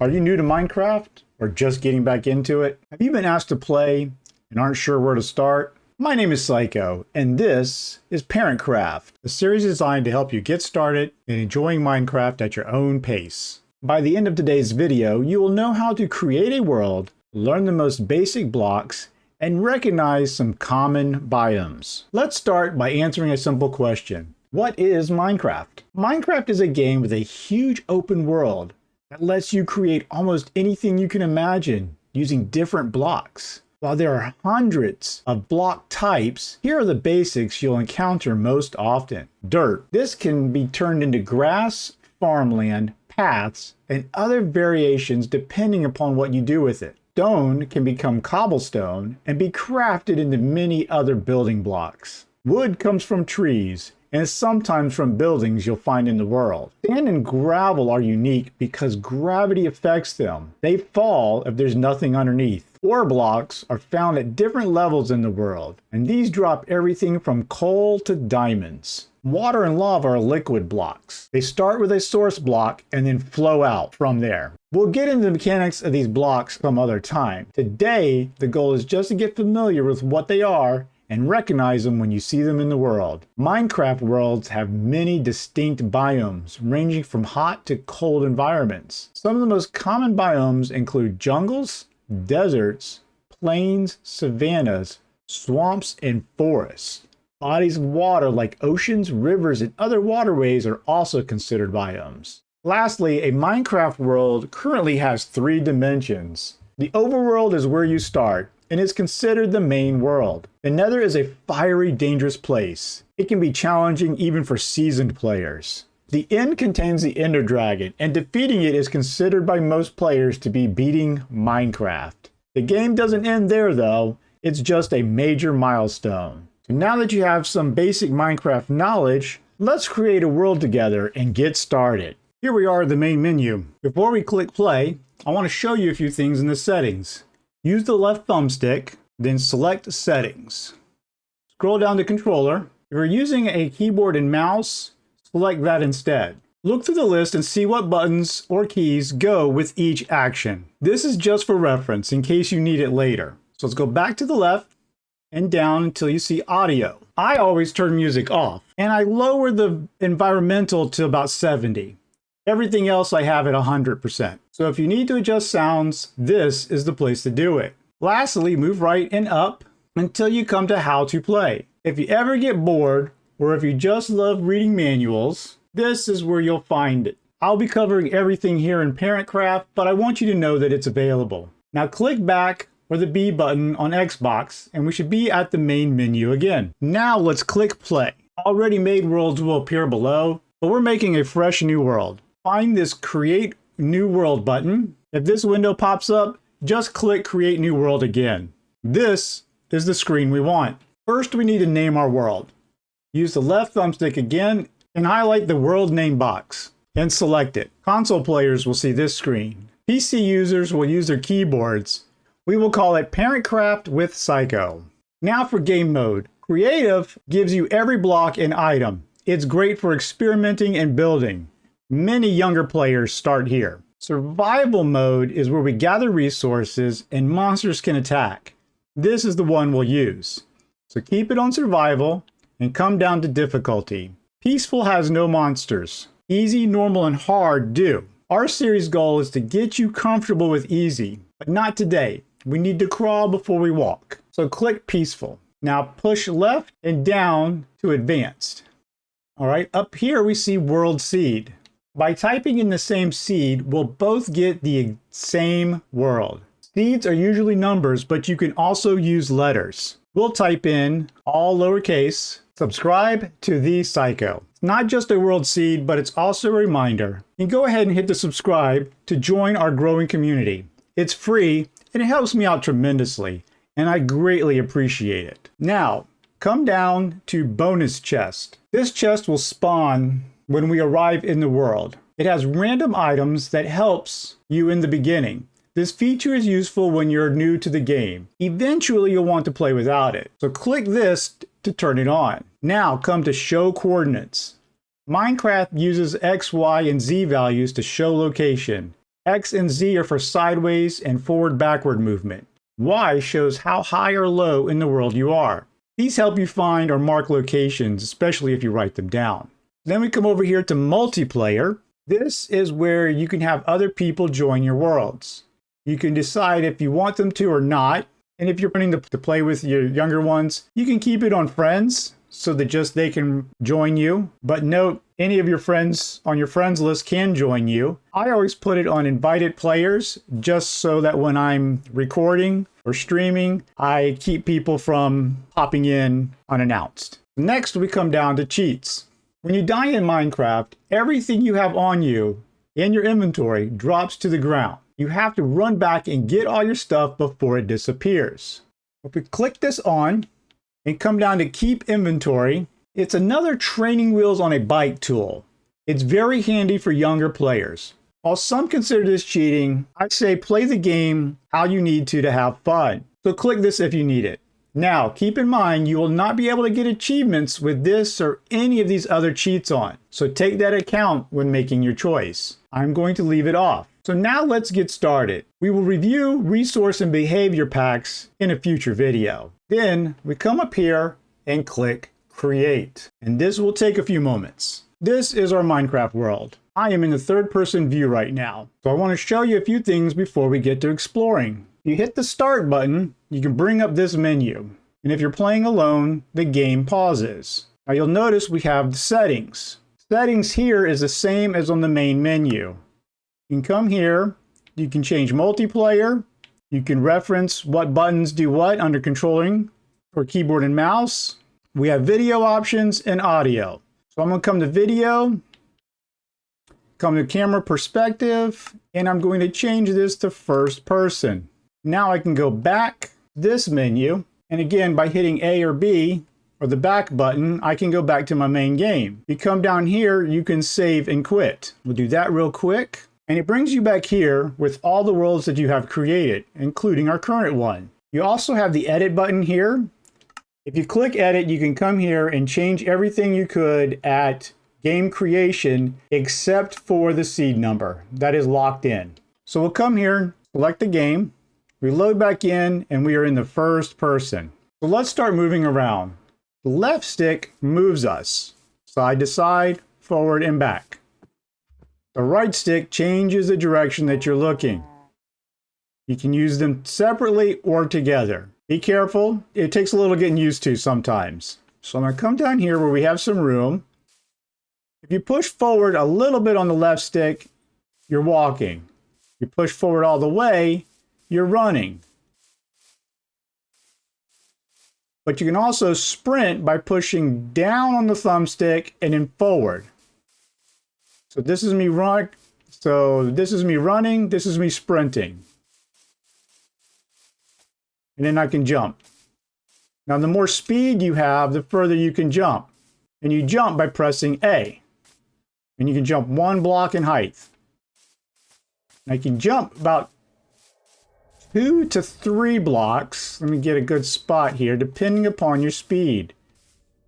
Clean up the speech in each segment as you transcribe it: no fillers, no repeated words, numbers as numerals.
Are you new to Minecraft or just getting back into it? Have you been asked to play and aren't sure where to start? My name is Psycho, and this is Parentcraft, a series designed to help you get started in enjoying Minecraft at your own pace. By the end of today's video, you will know how to create a world, learn the most basic blocks, and recognize some common biomes. Let's start by answering a simple question. What is Minecraft? Minecraft is a game with a huge open world that lets you create almost anything you can imagine using different blocks. While there are hundreds of block types, here are the basics you'll encounter most often. Dirt. This can be turned into grass, farmland, paths, and other variations depending upon what you do with it. Stone can become cobblestone and be crafted into many other building blocks. Wood comes from trees and sometimes from buildings you'll find in the world. Sand and gravel are unique because gravity affects them. They fall if there's nothing underneath. Ore blocks are found at different levels in the world, and these drop everything from coal to diamonds. Water and lava are liquid blocks. They start with a source block and then flow out from there. We'll get into the mechanics of these blocks some other time. Today, the goal is just to get familiar with what they are and recognize them when you see them in the world. Minecraft worlds have many distinct biomes, ranging from hot to cold environments. Some of the most common biomes include jungles, deserts, plains, savannas, swamps, and forests. Bodies of water like oceans, rivers, and other waterways are also considered biomes. Lastly, a Minecraft world currently has 3 dimensions. The overworld is where you start and is considered the main world. The Nether is a fiery, dangerous place. It can be challenging even for seasoned players. The End contains the Ender Dragon, and defeating it is considered by most players to be beating Minecraft. The game doesn't end there though, it's just a major milestone. So now that you have some basic Minecraft knowledge, let's create a world together and get started. Here we are at the main menu. Before we click play, I want to show you a few things in the settings. Use the left thumbstick, then select Settings. Scroll down to Controller. If you're using a keyboard and mouse, select that instead. Look through the list and see what buttons or keys go with each action. This is just for reference in case you need it later. So let's go back to the left and down until you see audio. I always turn music off, and I lower the environmental to about 70. Everything else I have at 100%. So if you need to adjust sounds, this is the place to do it. Lastly, move right and up until you come to how to play. If you ever get bored, or if you just love reading manuals, this is where you'll find it. I'll be covering everything here in Parentcraft, but I want you to know that it's available. Now click back or the B button on Xbox, and we should be at the main menu again. Now let's click play. Already made worlds will appear below, but we're making a fresh new world. Find this Create New World button. If this window pops up, just click Create New World again. This is the screen we want. First, we need to name our world. Use the left thumbstick again and highlight the world name box and select it. Console players will see this screen. PC users will use their keyboards. We will call it Parentcraft with Psycho. Now for game mode. Creative gives you every block and item. It's great for experimenting and building. Many younger players start here. Survival mode is where we gather resources and monsters can attack. This is the one we'll use. So keep it on survival and come down to difficulty. Peaceful has no monsters. Easy, normal, and hard do. Our series goal is to get you comfortable with easy, but not today. We need to crawl before we walk. So click peaceful. Now push left and down to advanced. All right, up here we see world seed. By typing in the same seed, we'll both get the same world. Seeds are usually numbers, but you can also use letters. We'll type in all lowercase, subscribe to the Psycho. It's not just a world seed, but it's also a reminder. You can go ahead and hit the subscribe to join our growing community. It's free and it helps me out tremendously, and I greatly appreciate it. Now, come down to bonus chest. This chest will spawn when we arrive in the world. It has random items that helps you in the beginning. This feature is useful when you're new to the game. Eventually you'll want to play without it. So click this to turn it on. Now come to show coordinates. Minecraft uses X, Y, and Z values to show location. X and Z are for sideways and forward-backward movement. Y shows how high or low in the world you are. These help you find or mark locations, especially if you write them down. Then we come over here to multiplayer. This is where you can have other people join your worlds. You can decide if you want them to or not. And if you're planning to play with your younger ones, you can keep it on friends so that just they can join you. But note, any of your friends on your friends list can join you. I always put it on invited players just so that when I'm recording or streaming, I keep people from popping in unannounced. Next, we come down to cheats. When you die in Minecraft, everything you have on you in your inventory drops to the ground. You have to run back and get all your stuff before it disappears. If we click this on and come down to keep inventory, it's another training wheels on a bike tool. It's very handy for younger players. While some consider this cheating, I say play the game how you need to have fun. So click this if you need it. Now, keep in mind, you will not be able to get achievements with this or any of these other cheats on. So take that account when making your choice. I'm going to leave it off. So now let's get started. We will review resource and behavior packs in a future video. Then we come up here and click create. And this will take a few moments. This is our Minecraft world. I am in the third person view right now. So I want to show you a few things before we get to exploring. You hit the start button, you can bring up this menu. And if you're playing alone, the game pauses. Now you'll notice we have the settings. Settings here is the same as on the main menu. You can come here, you can change multiplayer, you can reference what buttons do what under controlling for keyboard and mouse. We have video options and audio. So I'm going to come to video, come to camera perspective, and I'm going to change this to first person. Now I can go back this menu, and again by hitting A or B or the back button, I can go back to my main game. You come down here, you can save and quit. We'll do that real quick. And it brings you back here with all the worlds that you have created, including our current one. You also have the edit button here. If you click edit, you can come here and change everything you could at game creation, except for the seed number. That is locked in. So we'll come here, select the game, reload back in, and we are in the first person. So let's start moving around. The left stick moves us side to side, forward and back. The right stick changes the direction that you're looking. You can use them separately or together. Be careful, it takes a little getting used to sometimes. So I'm going to come down here where we have some room. If you push forward a little bit on the left stick, you're walking. If you push forward all the way, you're running. But you can also sprint by pushing down on the thumbstick and then forward. So this is me running, this is me sprinting. And then I can jump. Now the more speed you have, the further you can jump. And you jump by pressing A. And you can jump 1 block in height. And I can jump about 2 to 3 blocks. Let me get a good spot here, depending upon your speed.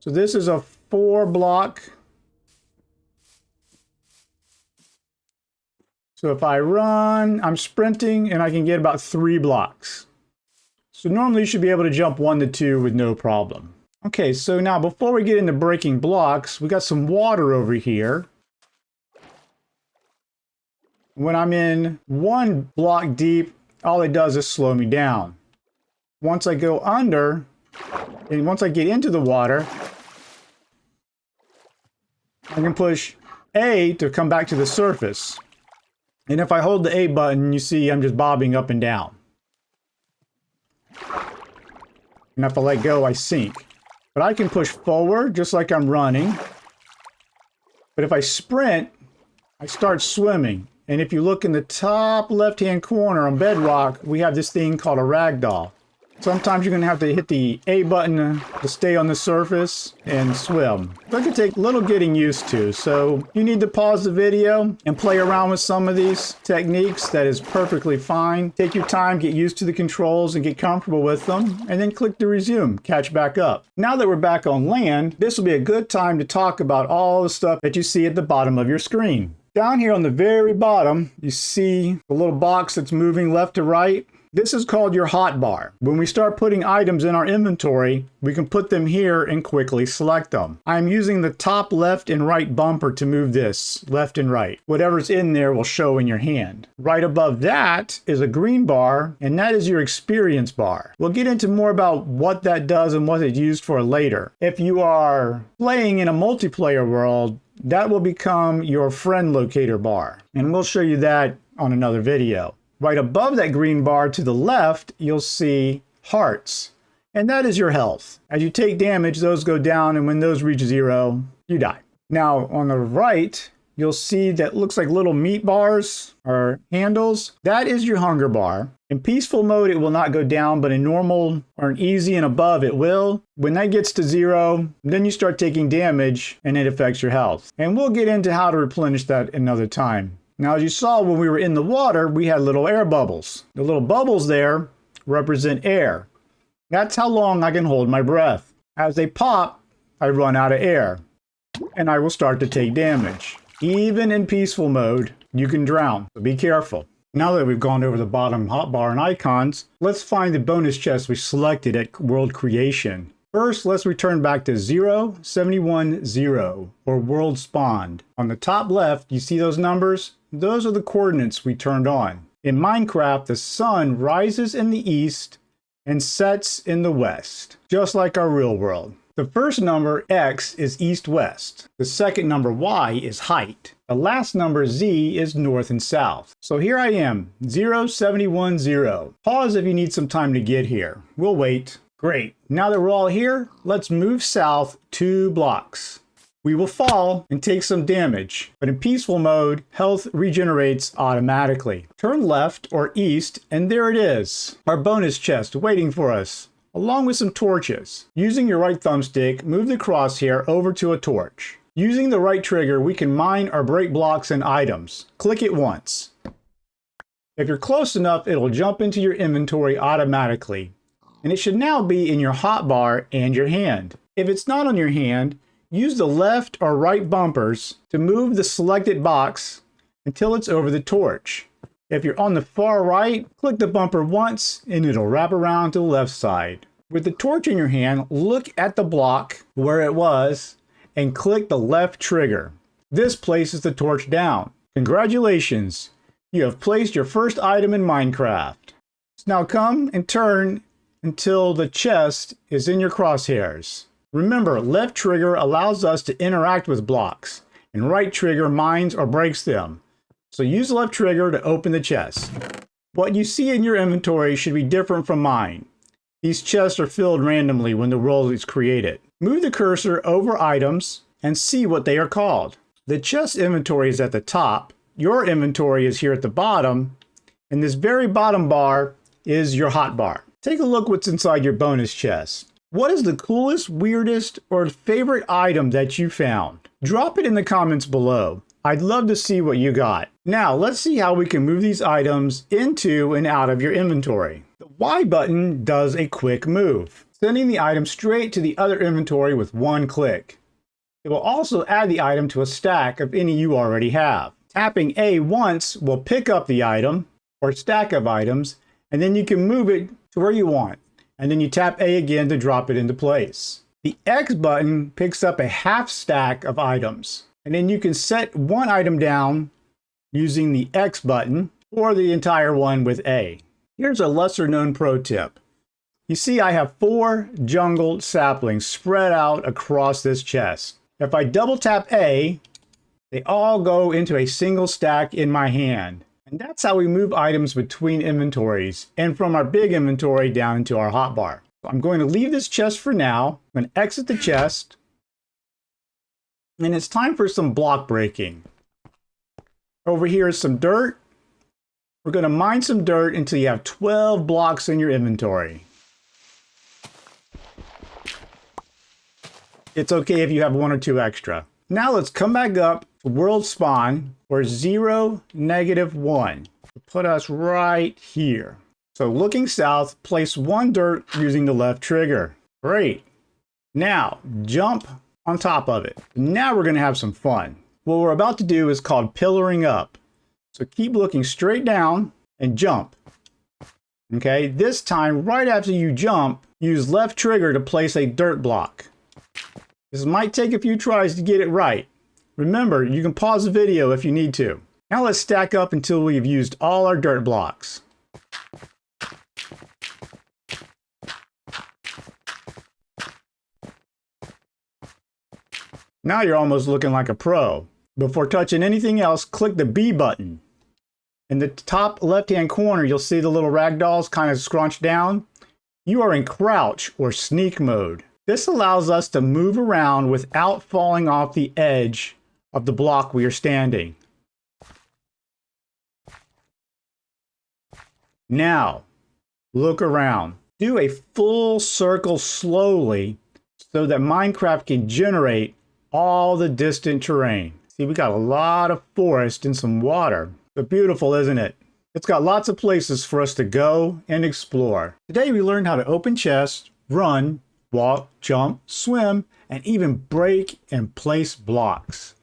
So this is a 4 block. So if I run, I'm sprinting and I can get about 3 blocks. So normally you should be able to jump 1 to 2 with no problem. Okay, so now before we get into breaking blocks, we got some water over here. When I'm in 1 block deep, all it does is slow me down. Once I go under, and once I get into the water, I can push A to come back to the surface. And if I hold the A button, you see I'm just bobbing up and down. And if I let go, I sink. But I can push forward just like I'm running. But if I sprint, I start swimming. And if you look in the top left-hand corner on Bedrock, we have this thing called a ragdoll. Sometimes you're going to have to hit the A button to stay on the surface and swim. That can take a little getting used to, so you need to pause the video and play around with some of these techniques. That is perfectly fine. Take your time, get used to the controls and get comfortable with them, and then click to resume, catch back up. Now that we're back on land, this will be a good time to talk about all the stuff that you see at the bottom of your screen. Down here on the very bottom, you see the little box that's moving left to right. This is called your hotbar. When we start putting items in our inventory, we can put them here and quickly select them. I'm using the top left and right bumper to move this left and right. Whatever's in there will show in your hand. Right above that is a green bar, and that is your experience bar. We'll get into more about what that does and what it's used for later. If you are playing in a multiplayer world, that will become your friend locator bar, and we'll show you that on another video. Right above that green bar to the left, you'll see hearts, and that is your health. As you take damage, those go down, and when those reach 0, you die. Now, on the right, you'll see that looks like little meat bars or handles. That is your hunger bar. In peaceful mode, it will not go down, but in normal or in easy and above, it will. When that gets to 0, then you start taking damage, and it affects your health. And we'll get into how to replenish that another time. Now, as you saw when we were in the water, we had little air bubbles. The little bubbles there represent air. That's how long I can hold my breath. As they pop, I run out of air, and I will start to take damage. Even in peaceful mode, you can drown, so be careful. Now that we've gone over the bottom hotbar and icons, let's find the bonus chest we selected at world creation. First, let's return back to 0710, or world spawned. On the top left, you see those numbers? Those are the coordinates we turned on. In Minecraft, the sun rises in the east and sets in the west, just like our real world. The first number, X, is east-west. The second number, Y, is height. The last number, Z, is north and south. So here I am, 0710. Pause if you need some time to get here. We'll wait. Great. Now that we're all here, let's move south 2 blocks. We will fall and take some damage, but in peaceful mode, health regenerates automatically. Turn left or east, and there it is, our bonus chest waiting for us, along with some torches. Using your right thumbstick, move the crosshair over to a torch. Using the right trigger, we can mine or break blocks and items. Click it once. If you're close enough, it'll jump into your inventory automatically, and it should now be in your hotbar and your hand. If it's not on your hand, use the left or right bumpers to move the selected box until it's over the torch. If you're on the far right, click the bumper once and it'll wrap around to the left side. With the torch in your hand, look at the block where it was and click the left trigger. This places the torch down. Congratulations, you have placed your first item in Minecraft. Now come and turn until the chest is in your crosshairs. Remember, left trigger allows us to interact with blocks, and right trigger mines or breaks them. So use left trigger to open the chest. What you see in your inventory should be different from mine. These chests are filled randomly when the world is created. Move the cursor over items and see what they are called. The chest inventory is at the top, your inventory is here at the bottom, and this very bottom bar is your hotbar. Take a look what's inside your bonus chest. What is the coolest, weirdest, or favorite item that you found? Drop it in the comments below. I'd love to see what you got. Now, let's see how we can move these items into and out of your inventory. The Y button does a quick move, sending the item straight to the other inventory with one click. It will also add the item to a stack of any you already have. Tapping A once will pick up the item or stack of items, and then you can move it to where you want. And then you tap A again to drop it into place. The X button picks up a half stack of items, and then you can set one item down using the X button or the entire one with A. Here's a lesser known pro tip. You see I have 4 jungle saplings spread out across this chest. If I double tap A, they all go into a single stack in my hand. And that's how we move items between inventories and from our big inventory down into our hotbar. I'm going to leave this chest for now. I'm going to exit the chest. And it's time for some block breaking. Over here is some dirt. We're going to mine some dirt until you have 12 blocks in your inventory. It's okay if you have 1 or 2 extra. Now let's come back up to world spawn or 0, -1. Put us right here. So looking south, place 1 dirt using the left trigger. Great. Now jump on top of it. Now we're going to have some fun. What we're about to do is called pillaring up. So keep looking straight down and jump. Okay, this time, right after you jump, use left trigger to place a dirt block. This might take a few tries to get it right. Remember, you can pause the video if you need to. Now let's stack up until we've used all our dirt blocks. Now you're almost looking like a pro. Before touching anything else, click the B button. In the top left-hand corner, you'll see the little ragdolls kind of scrunched down. You are in crouch or sneak mode. This allows us to move around without falling off the edge of the block we are standing. Now, look around. Do a full circle slowly so that Minecraft can generate all the distant terrain. See, we got a lot of forest and some water. But beautiful, isn't it? It's got lots of places for us to go and explore. Today we learned how to open chests, run, walk, jump, swim, and even break and place blocks.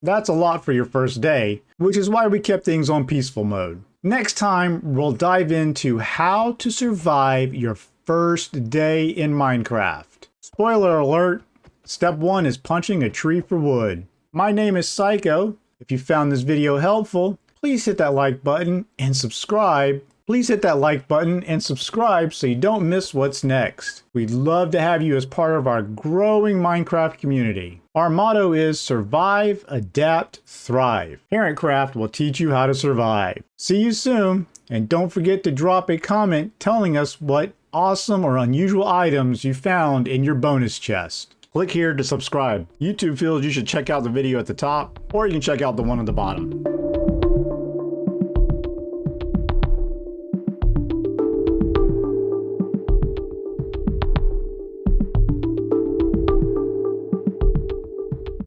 That's a lot for your first day, which is why we kept things on peaceful mode. Next time, we'll dive into how to survive your first day in Minecraft. Spoiler alert, step 1 is punching a tree for wood. My name is Psycho. If you found this video helpful, please hit that like button and subscribe. Please hit that like button and subscribe so you don't miss what's next. We'd love to have you as part of our growing Minecraft community. Our motto is survive, adapt, thrive. Parentcraft will teach you how to survive. See you soon, and don't forget to drop a comment telling us what awesome or unusual items you found in your bonus chest. Click here to subscribe. YouTube feels you should check out the video at the top, or you can check out the one at the bottom.